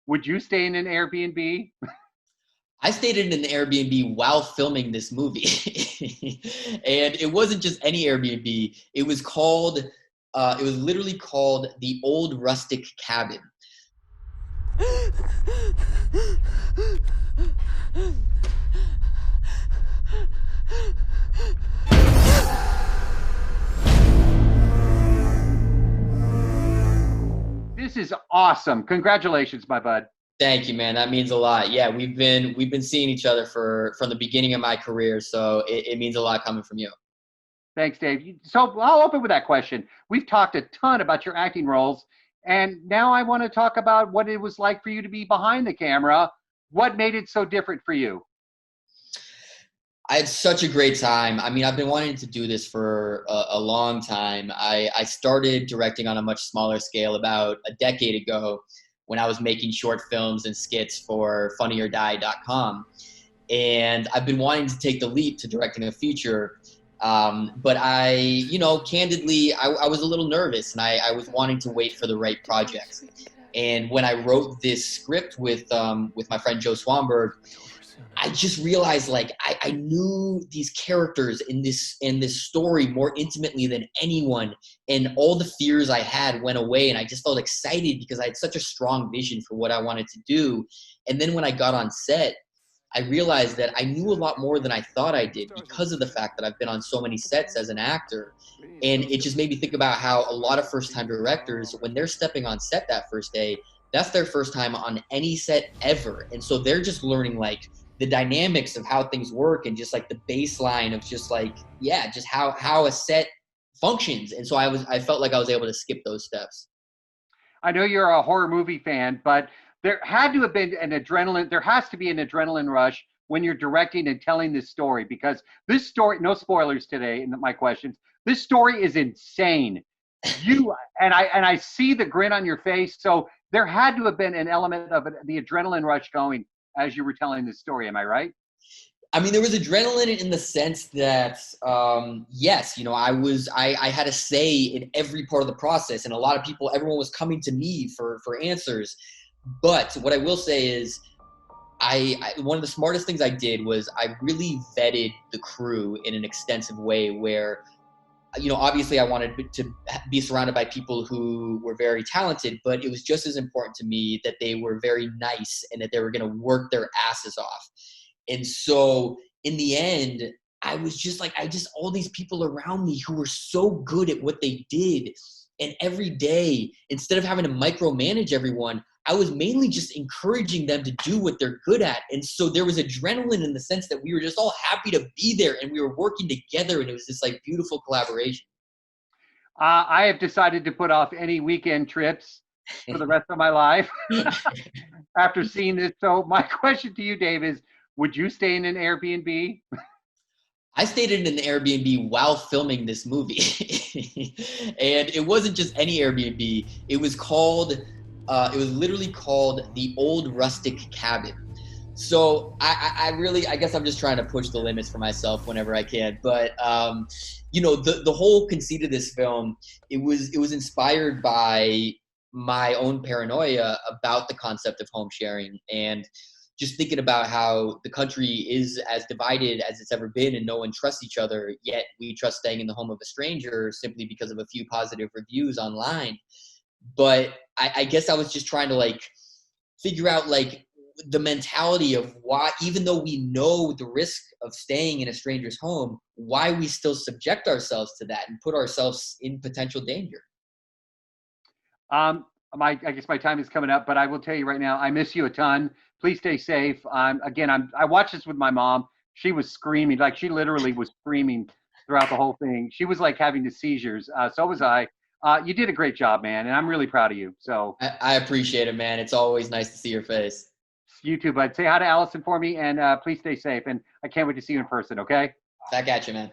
Would you stay in an Airbnb? I stayed in an Airbnb while filming this movie. And it wasn't just any Airbnb. It was literally called the Old Rustic Cabin. This is awesome. Congratulations, my bud. Thank you, man. That means a lot. Yeah, we've been seeing each other from the beginning of my career, so it means a lot coming from you. Thanks, Dave. So I'll open with that question. We've talked a ton about your acting roles, and now I want to talk about what it was like for you to be behind the camera. What made it so different for you? I had such a great time. I mean, I've been wanting to do this for a long time. I started directing on a much smaller scale about a decade ago when I was making short films and skits for funnyordie.com. And I've been wanting to take the leap to directing a feature. But candidly, I was a little nervous and I was wanting to wait for the right project. And when I wrote this script with my friend Joe Swanberg, I just realized like I knew these characters in this story more intimately than anyone, and all the fears I had went away, and I just felt excited because I had such a strong vision for what I wanted to do. And then when I got on set, I realized that I knew a lot more than I thought I did because of the fact that I've been on so many sets as an actor. And it just made me think about how a lot of first-time directors, when they're stepping on set that first day, that's their first time on any set ever. And so they're just learning like the dynamics of how things work and just like the baseline of just like, yeah, just how a set functions. And so I felt like I was able to skip those steps. I know you're a horror movie fan, but there had to have been an adrenaline. There has to be an adrenaline rush when you're directing and telling this story, because this story, no spoilers today in my questions. This story is insane. You and I see the grin on your face. So there had to have been an element of the adrenaline rush going as you were telling this story. Am I right? I mean, there was adrenaline in the sense that, yes, I had a say in every part of the process, and a lot of people, everyone was coming to me for answers. But what I will say is, one of the smartest things I did was I really vetted the crew in an extensive way where, obviously I wanted to be surrounded by people who were very talented, but it was just as important to me that they were very nice and that they were going to work their asses off. And so in the end, all these people around me who were so good at what they did. And every day, instead of having to micromanage everyone, I was mainly just encouraging them to do what they're good at. And so there was adrenaline in the sense that we were just all happy to be there and we were working together, and it was this like beautiful collaboration. I have decided to put off any weekend trips for the rest of my life after seeing this. So my question to you, Dave, is: would you stay in an Airbnb? I stayed in an Airbnb while filming this movie. And it wasn't just any Airbnb. It was literally called the Old Rustic Cabin. So I guess I'm just trying to push the limits for myself whenever I can. But, the whole conceit of this film, it was inspired by my own paranoia about the concept of home sharing, and just thinking about how the country is as divided as it's ever been and no one trusts each other, yet we trust staying in the home of a stranger simply because of a few positive reviews online. But I guess I was just trying to like figure out like the mentality of why, even though we know the risk of staying in a stranger's home, why we still subject ourselves to that and put ourselves in potential danger. Um, I guess my time is coming up, but I will tell you right now, I miss you a ton. Please stay safe. I watched this with my mom. She was screaming, like she literally was screaming throughout the whole thing. She was like having the seizures. So was I. You did a great job, man, and I'm really proud of you. So I appreciate it, man. It's always nice to see your face. you too, bud. Say hi to Allison for me, and please stay safe. And I can't wait to see you in person. Okay. Back at you, man.